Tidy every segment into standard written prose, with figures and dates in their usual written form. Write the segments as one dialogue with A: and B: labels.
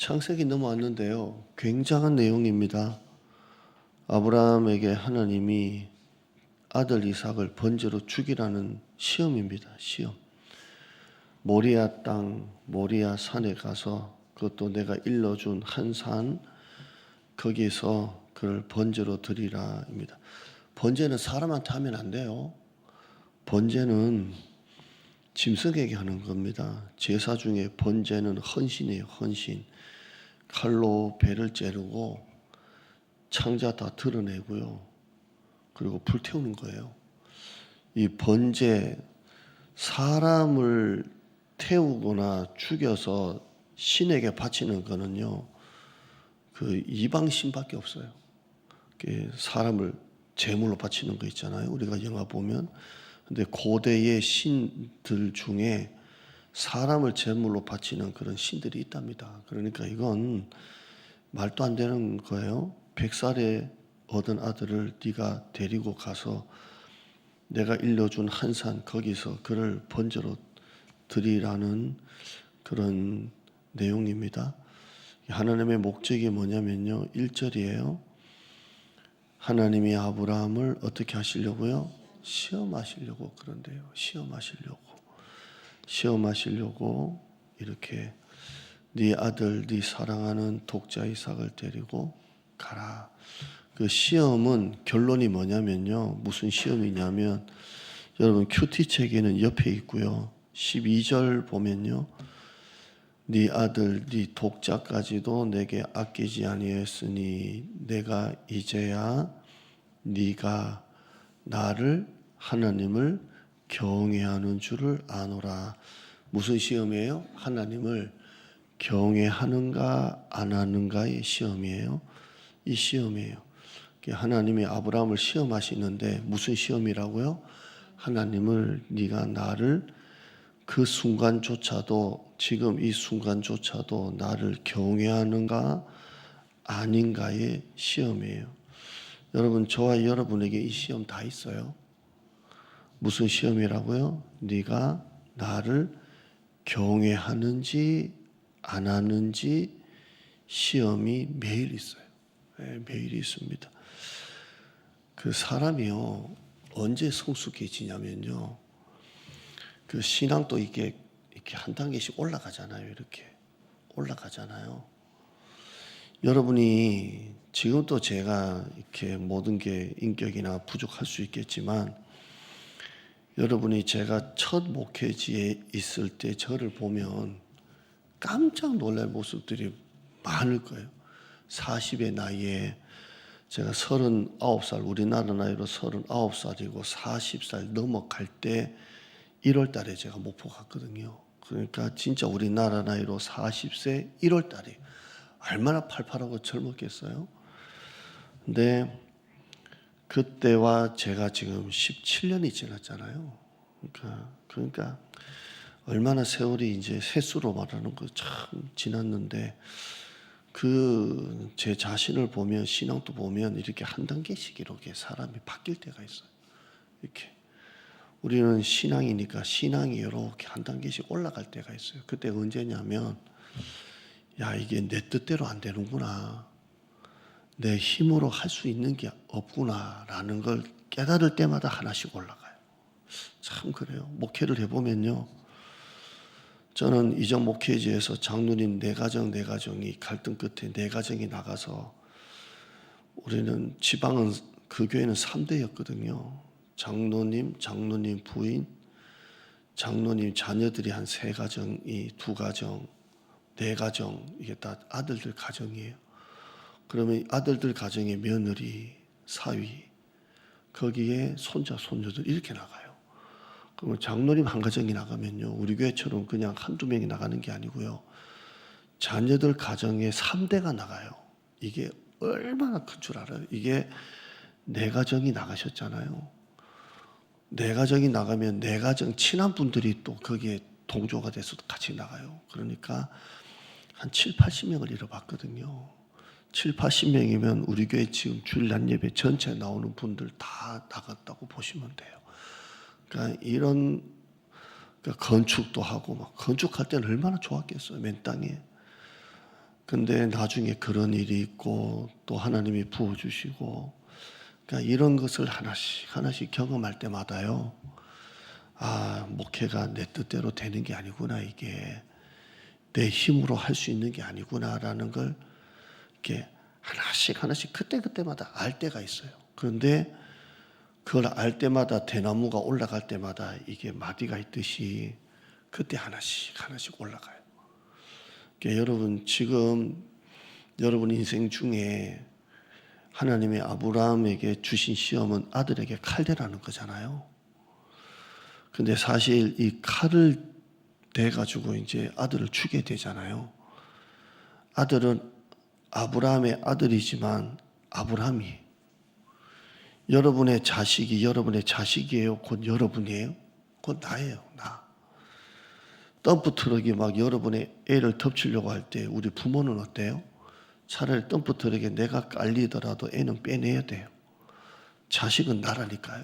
A: 창세기 넘어왔는데요. 굉장한 내용입니다. 아브라함에게 하나님이 아들 이삭을 번제로 죽이라는 시험입니다. 시험. 모리아 땅, 모리아 산에 가서 그것도 내가 일러준 한 산, 거기서 그를 번제로 드리라입니다. 번제는 사람한테 하면 안 돼요. 번제는 짐승에게 하는 겁니다. 제사 중에 번제는 헌신이에요. 헌신. 칼로 배를 째르고 창자 다 드러내고요. 그리고 불태우는 거예요. 이 번제, 사람을 태우거나 죽여서 신에게 바치는 거는요, 그 이방 신밖에 없어요. 사람을 제물로 바치는 거 있잖아요. 우리가 영화 보면. 근데 고대의 신들 중에 사람을 제물로 바치는 그런 신들이 있답니다. 그러니까 이건 말도 안 되는 거예요. 100살에 얻은 아들을 네가 데리고 가서 내가 일러준 한 산 거기서 그를 번제로 드리라는 그런 내용입니다. 하나님의 목적이 뭐냐면요. 1절이에요. 하나님이 아브라함을 어떻게 하시려고요? 시험하시려고 그런데요. 시험하시려고 이렇게 네 아들, 네 사랑하는 독자 이삭을 데리고 가라. 그 시험은 결론이 뭐냐면요. 무슨 시험이냐면 여러분 큐티 책에는 옆에 있고요. 12절 보면요. 네 아들, 네 독자까지도 내게 아끼지 아니했으니 내가 이제야 네가 나를 하나님을 경외하는 줄을 아노라. 무슨 시험이에요? 하나님을 경외하는가 안 하는가의 시험이에요. 이 시험이에요. 하나님이 아브라함을 시험하시는데 무슨 시험이라고요? 하나님을 네가 나를 그 순간조차도 지금 이 순간조차도 나를 경외하는가 아닌가의 시험이에요. 여러분 저와 여러분에게 이 시험 다 있어요. 무슨 시험이라고요? 네가 나를 경외하는지 안 하는지 시험이 매일 있어요. 네, 매일 있습니다. 그 사람이요 언제 성숙해지냐면요. 그 신앙도 이렇게 한 단계씩 올라가잖아요. 이렇게 올라가잖아요. 여러분이 지금도 제가 이렇게 모든 게 인격이나 부족할 수 있겠지만 여러분이 제가 첫 목회지에 있을 때 저를 보면 깜짝 놀랄 모습들이 많을 거예요. 40의 나이에 제가 39살, 우리나라 나이로 39살이고 40살 넘어갈 때 1월 달에 제가 목포 갔거든요. 그러니까 진짜 우리나라 나이로 40세 1월 달에 얼마나 팔팔하고 젊었겠어요? 근데 그때와 제가 지금 17년이 지났잖아요. 그러니까 얼마나 세월이 이제 세수로 말하는 거 참 지났는데 그 제 자신을 보면 신앙도 보면 이렇게 한 단계씩 이렇게 사람이 바뀔 때가 있어요. 이렇게 우리는 신앙이니까 신앙이 이렇게 한 단계씩 올라갈 때가 있어요. 그때 언제냐면 야 이게 내 뜻대로 안 되는구나. 내 힘으로 할 수 있는 게 없구나라는 걸 깨달을 때마다 하나씩 올라가요. 참 그래요. 목회를 해보면요. 저는 이전 목회지에서 장로님 네 가정이 갈등 끝에 네 가정이 나가서 우리는 지방은 그 교회는 3대였거든요. 장로님 부인, 장로님 자녀들이 한 3가정이 2가정, 4가정 이게 다 아들들 가정이에요. 그러면 아들들 가정의 며느리, 사위 거기에 손자, 손녀들 이렇게 나가요. 그러면 장로님 한 가정이 나가면요. 우리 교회처럼 그냥 한두 명이 나가는 게 아니고요. 자녀들 가정에 3대가 나가요. 이게 얼마나 큰 줄 알아요? 이게 4가정이 나가셨잖아요. 4가정이 나가면 4가정 친한 분들이 또 거기에 동조가 돼서 같이 나가요. 그러니까 한 7, 80명을 잃어봤거든요. 7, 80명이면 우리 교회 지금 주일 낮 예배 전체 나오는 분들 다 나갔다고 보시면 돼요. 그러니까 이런 건축도 하고 막 건축할 때는 얼마나 좋았겠어요. 맨 땅에. 근데 나중에 그런 일이 있고 또 하나님이 부어주시고, 그러니까 이런 것을 하나씩 하나씩 경험할 때마다요, 아, 목회가 내 뜻대로 되는 게 아니구나, 이게 내 힘으로 할 수 있는 게 아니구나라는 걸 이렇게 하나씩 하나씩 그때그때마다 알 때가 있어요. 그런데 그걸 알 때마다 대나무가 올라갈 때마다 이게 마디가 있듯이 그때 하나씩 하나씩 올라가요. 그러니까 여러분, 지금 여러분 인생 중에 하나님의 아브라함에게 주신 시험은 아들에게 칼대라는 거잖아요. 근데 사실 이 칼을 대가지고 이제 아들을 죽게 되잖아요. 아들은 아브라함의 아들이지만 아브라함이, 여러분의 자식이 여러분의 자식이에요? 곧 여러분이에요? 곧 나예요, 나. 덤프 트럭이 막 여러분의 애를 덮치려고 할 때 우리 부모는 어때요? 차라리 덤프 트럭에 내가 깔리더라도 애는 빼내야 돼요. 자식은 나라니까요.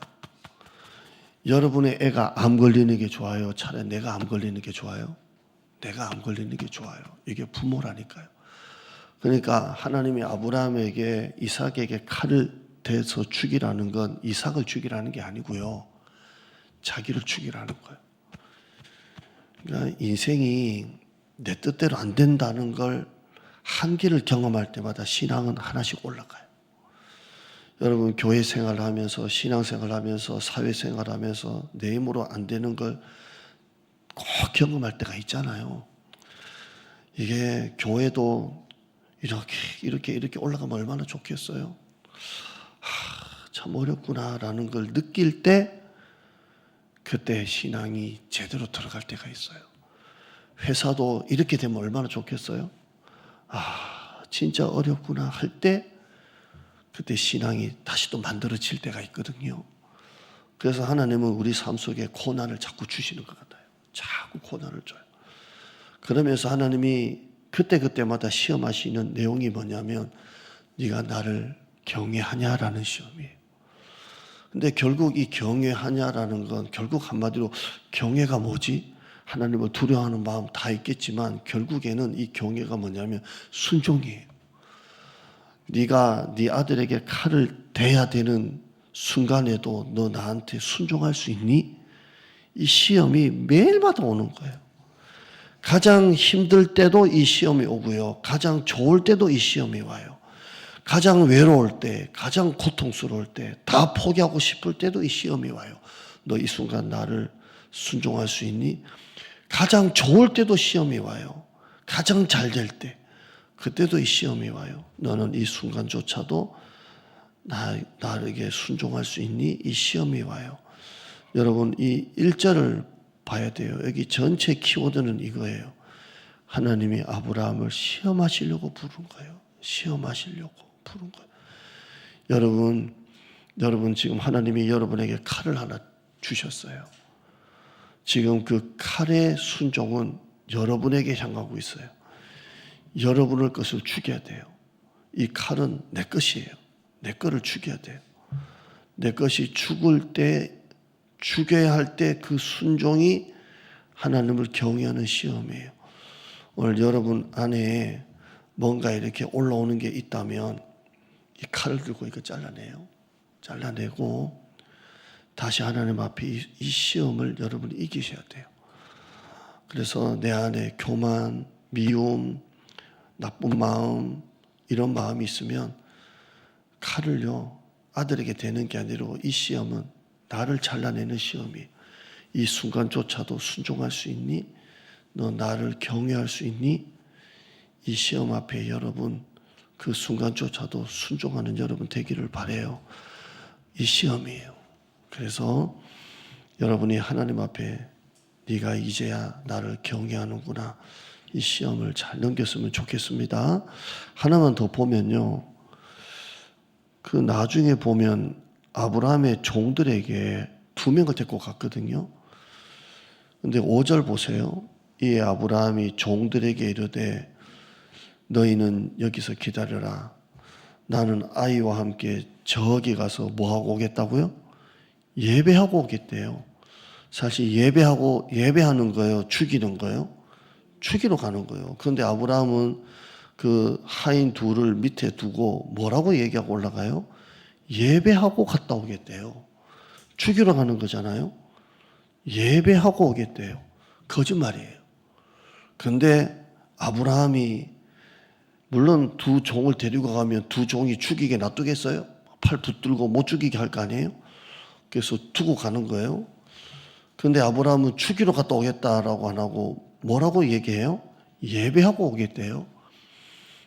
A: 여러분의 애가 암 걸리는 게 좋아요? 차라리 내가 암 걸리는 게 좋아요? 내가 암 걸리는 게 좋아요. 이게 부모라니까요. 그러니까 하나님이 아브라함에게 이삭에게 칼을 대서 죽이라는 건 이삭을 죽이라는 게 아니고요, 자기를 죽이라는 거예요. 그러니까 인생이 내 뜻대로 안 된다는 걸 한계를 경험할 때마다 신앙은 하나씩 올라가요. 여러분, 교회 생활을 하면서, 신앙 생활을 하면서, 사회 생활을 하면서 내 힘으로 안 되는 걸 꼭 경험할 때가 있잖아요. 이게 교회도 이렇게 올라가면 얼마나 좋겠어요. 참 어렵구나라는 걸 느낄 때 그때 신앙이 제대로 들어갈 때가 있어요. 회사도 이렇게 되면 얼마나 좋겠어요. 진짜 어렵구나 할 때 그때 신앙이 다시 또 만들어질 때가 있거든요. 그래서 하나님은 우리 삶 속에 고난을 자꾸 주시는 것 같아요. 자꾸 고난을 줘요. 그러면서 하나님이 그때마다 시험하시는 내용이 뭐냐면, 네가 나를 경외하냐라는 시험이에요. 근데 결국 이 경외하냐라는 건 결국 한마디로 경외가 뭐지? 하나님을 두려워하는 마음 다 있겠지만 결국에는 이 경외가 뭐냐면 순종이에요. 네가 네 아들에게 칼을 대야 되는 순간에도 너 나한테 순종할 수 있니? 이 시험이 매일마다 오는 거예요. 가장 힘들 때도 이 시험이 오고요, 가장 좋을 때도 이 시험이 와요. 가장 외로울 때, 가장 고통스러울 때, 다 포기하고 싶을 때도 이 시험이 와요. 너 이 순간 나를 순종할 수 있니? 가장 좋을 때도 시험이 와요. 가장 잘 될 때, 그때도 이 시험이 와요. 너는 이 순간조차도 나에게 순종할 수 있니? 이 시험이 와요. 여러분, 이 1절을 봐야 돼요. 여기 전체 키워드는 이거예요. 하나님이 아브라함을 시험하시려고 부른 거예요. 시험하시려고 부른 거예요. 여러분 지금 하나님이 여러분에게 칼을 하나 주셨어요. 지금 그 칼의 순종은 여러분에게 향하고 있어요. 여러분의 것을 죽여야 돼요. 이 칼은 내 것이에요. 내 거를 죽여야 돼요. 내 것이 죽을 때, 죽여야 할 때 그 순종이 하나님을 경외하는 시험이에요. 오늘 여러분 안에 뭔가 이렇게 올라오는 게 있다면 이 칼을 들고 이거 잘라내고 다시 하나님 앞에 이 시험을 여러분이 이기셔야 돼요. 그래서 내 안에 교만, 미움, 나쁜 마음, 이런 마음이 있으면 칼을요, 아들에게 대는 게 아니라 이 시험은 나를 잘라내는 시험이에요. 이 순간조차도 순종할 수 있니? 너 나를 경외할 수 있니? 이 시험 앞에 여러분 그 순간조차도 순종하는 여러분 되기를 바라요. 이 시험이에요. 그래서 여러분이 하나님 앞에 네가 이제야 나를 경외하는구나, 이 시험을 잘 넘겼으면 좋겠습니다. 하나만 더 보면요, 그 나중에 보면 아브라함의 종들에게 2명을 데리고 갔거든요. 근데 5절 보세요. 이 아브라함이 종들에게 이르되 너희는 여기서 기다려라. 나는 아이와 함께 저기 가서 뭐하고 오겠다고요? 예배하고 오겠대요. 사실 예배하는 거예요? 죽이는 거예요? 죽이러 가는 거예요. 그런데 아브라함은 그 하인 둘을 밑에 두고 뭐라고 얘기하고 올라가요? 예배하고 갔다 오겠대요. 죽이러 가는 거잖아요. 예배하고 오겠대요. 거짓말이에요. 그런데 아브라함이 물론 두 종을 데리고 가면 두 종이 죽이게 놔두겠어요? 팔 붙들고 못 죽이게 할 거 아니에요? 그래서 두고 가는 거예요. 그런데 아브라함은 죽이러 갔다 오겠다라고 안 하고 뭐라고 얘기해요? 예배하고 오겠대요.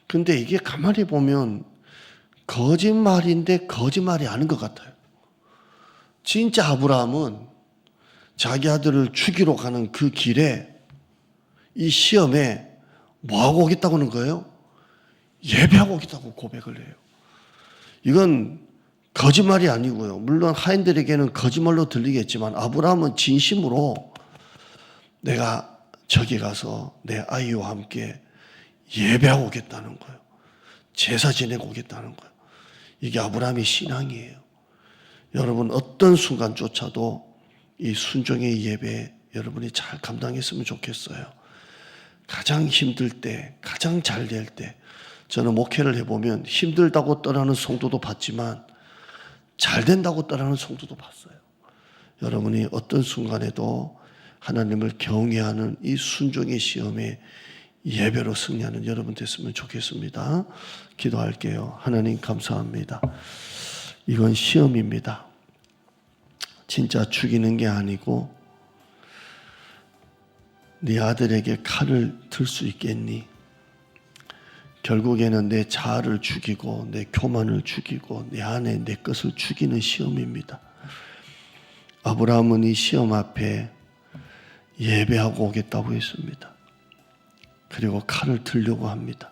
A: 근데 이게 가만히 보면 거짓말인데 거짓말이 아닌 것 같아요. 진짜 아브라함은 자기 아들을 죽이러 가는 그 길에 이 시험에 뭐하고 오겠다고 하는 거예요? 예배하고 오겠다고 고백을 해요. 이건 거짓말이 아니고요. 물론 하인들에게는 거짓말로 들리겠지만 아브라함은 진심으로 내가 저기 가서 내 아이와 함께 예배하고 오겠다는 거예요. 제사 지내고 오겠다는 거예요. 이게 아브라함의 신앙이에요. 여러분 어떤 순간조차도 이 순종의 예배 여러분이 잘 감당했으면 좋겠어요. 가장 힘들 때, 가장 잘 될 때, 저는 목회를 해보면 힘들다고 떠나는 성도도 봤지만 잘 된다고 떠나는 성도도 봤어요. 여러분이 어떤 순간에도 하나님을 경외하는 이 순종의 시험에 예배로 승리하는 여러분 됐으면 좋겠습니다. 기도할게요. 하나님 감사합니다. 이건 시험입니다. 진짜 죽이는 게 아니고 네 아들에게 칼을 들 수 있겠니? 결국에는 내 자아를 죽이고 내 교만을 죽이고 내 안에 내 것을 죽이는 시험입니다. 아브라함은 이 시험 앞에 예배하고 오겠다고 했습니다. 그리고 칼을 들려고 합니다.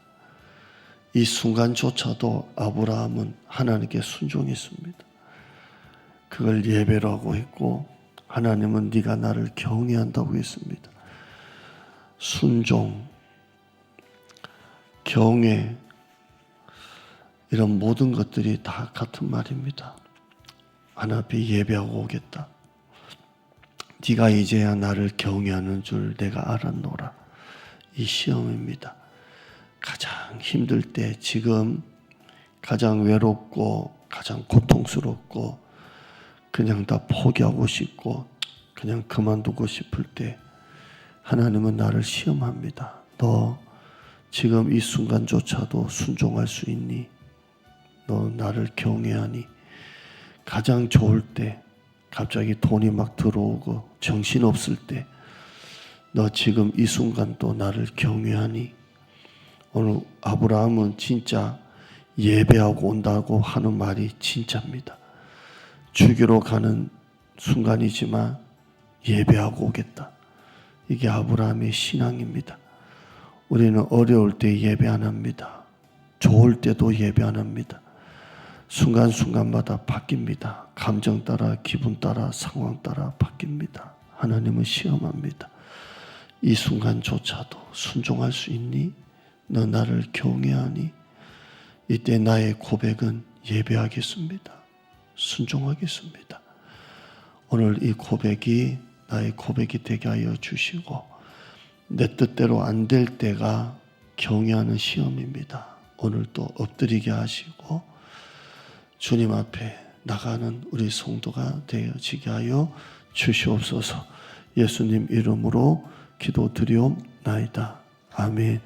A: 이 순간조차도 아브라함은 하나님께 순종했습니다. 그걸 예배로 하고 했고 하나님은 네가 나를 경외한다고 했습니다. 순종, 경외 이런 모든 것들이 다 같은 말입니다. 하나님 앞에 예배하고 오겠다. 네가 이제야 나를 경외하는 줄 내가 알았노라. 이 시험입니다. 가장 힘들 때 지금 가장 외롭고 가장 고통스럽고 그냥 다 포기하고 싶고 그냥 그만두고 싶을 때 하나님은 나를 시험합니다. 너 지금 이 순간조차도 순종할 수 있니? 너 나를 경외하니? 가장 좋을 때 갑자기 돈이 막 들어오고 정신없을 때 너 지금 이 순간도 나를 경외하니? 오늘 아브라함은 진짜 예배하고 온다고 하는 말이 진짜입니다. 죽이러 가는 순간이지만 예배하고 오겠다. 이게 아브라함의 신앙입니다. 우리는 어려울 때 예배 안 합니다. 좋을 때도 예배 안 합니다. 순간순간마다 바뀝니다. 감정 따라, 기분 따라, 상황 따라 바뀝니다. 하나님은 시험합니다. 이 순간조차도 순종할 수 있니? 너 나를 경외하니? 이때 나의 고백은 예배하겠습니다. 순종하겠습니다. 오늘 이 고백이 나의 고백이 되게 하여 주시고 내 뜻대로 안 될 때가 경외하는 시험입니다. 오늘 또 엎드리게 하시고 주님 앞에 나가는 우리 성도가 되어지게 하여 주시옵소서. 예수님 이름으로 기도드리옵나이다. 아멘.